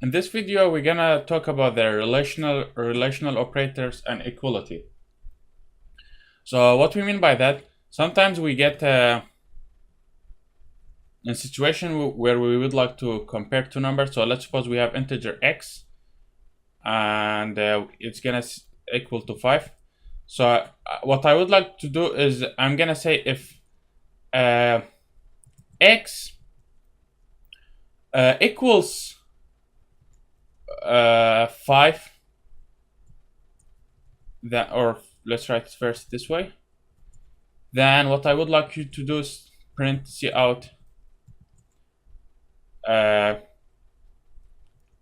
In this video, we're gonna talk about the relational operators and equality. So what we mean by that, sometimes we get in a situation where we would like to compare two numbers. So let's suppose we have integer x and it's gonna equal to 5. So what I would like to do is I'm gonna say if x equals 5, that, or let's write it first this way, then what I would like you to do is print cout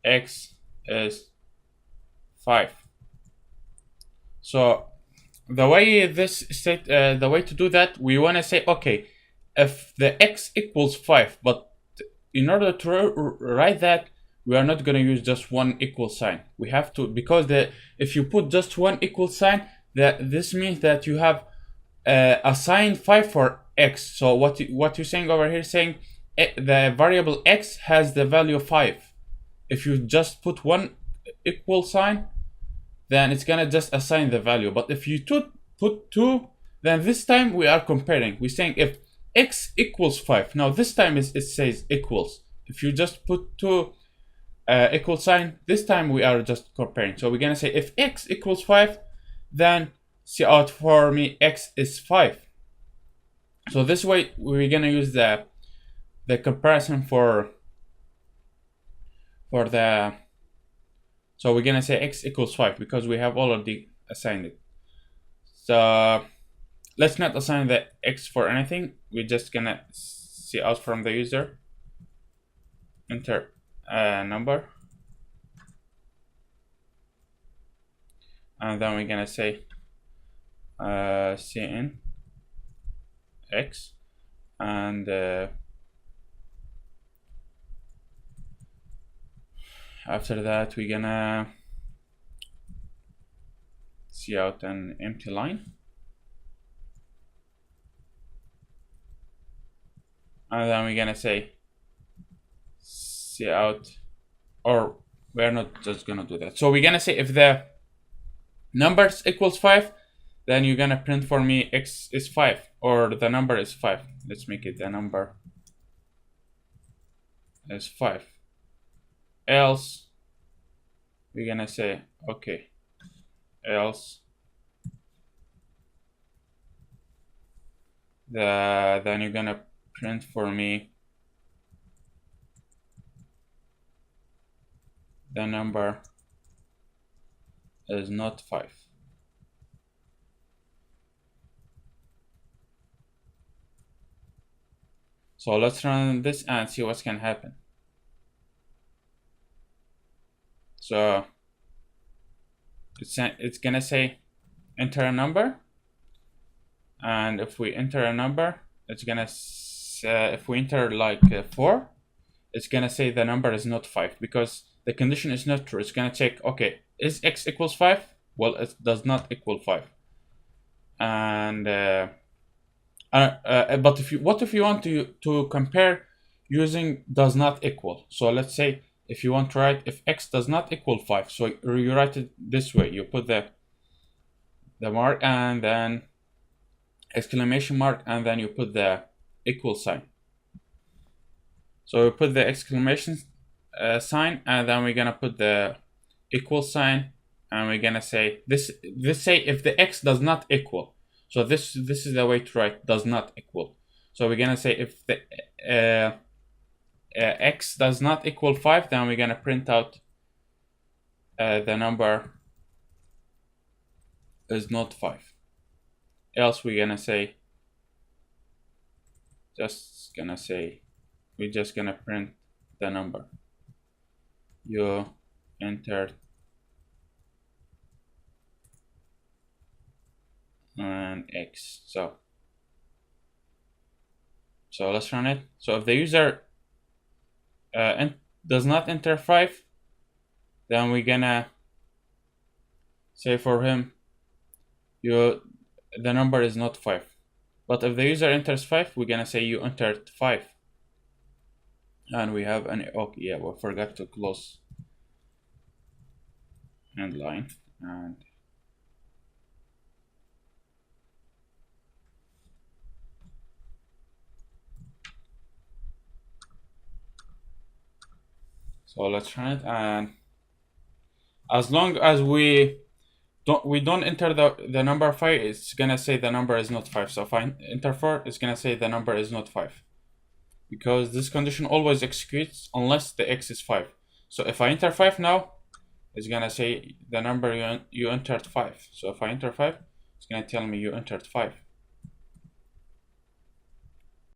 x is 5. So the way the way to do that, we want to say, okay, if the x equals 5, but in order to write that, we are not going to use just one equal sign. We have to, because if you put just one equal sign, this means that you have assigned 5 for x. So what you're saying over here, saying the variable x has the value 5. If you just put one equal sign, then it's gonna just assign the value. But if you put 2, then this time we are comparing. We're saying if x equals 5. Now this time it says equals. If you just put 2 equal sign, this time we are just comparing. So we're gonna say if x equals 5, then cout for me x is 5. So this way we're gonna use the comparison for the, so we're gonna say x equals 5 because we have already assigned it. So let's not assign the x for anything. We're just gonna cout from the user, enter a number, and then we're gonna say cin x, and after that we're gonna cout an empty line, and then we're gonna say cout, or we're not just gonna do that. So we're gonna say if the numbers equals 5, then you're gonna print for me x is 5, or the number is 5. Let's make it the number is 5. Else we're gonna say, okay, else then you're gonna print for me the number is not 5. So let's run this and see what's gonna happen. So it's gonna say enter a number, and if we enter a number, it's gonna if we enter like 4, it's gonna say the number is not 5 because the condition is not true. It's gonna check, okay, is x equals 5? Well, it does not equal 5. And but what if you want to compare using does not equal? So let's say if you want to write if x does not equal 5, so you write it this way. You put the mark and then exclamation mark, and then you put the equal sign. So we put the exclamation sign, and then we're gonna put the equal sign, and we're gonna say this say if the x does not equal. So this is the way to write does not equal. So we're gonna say if the x does not equal 5, then we're gonna print out the number is not 5. Else we're gonna say we're just gonna print the number you entered and x. So let's run it. So if the user does not enter 5, then we're gonna say for him the number is not 5. But if the user enters 5, we're gonna say you entered 5. And we have an, okay, yeah, we forgot to close and line. And so let's run it, and as long as we don't enter the number 5, it's gonna say the number is not 5. So if I enter 4, it's gonna say the number is not 5, because this condition always executes unless the x is 5. So if I enter 5 now, it's gonna say the number you entered 5. So if I enter 5, it's gonna tell me you entered 5.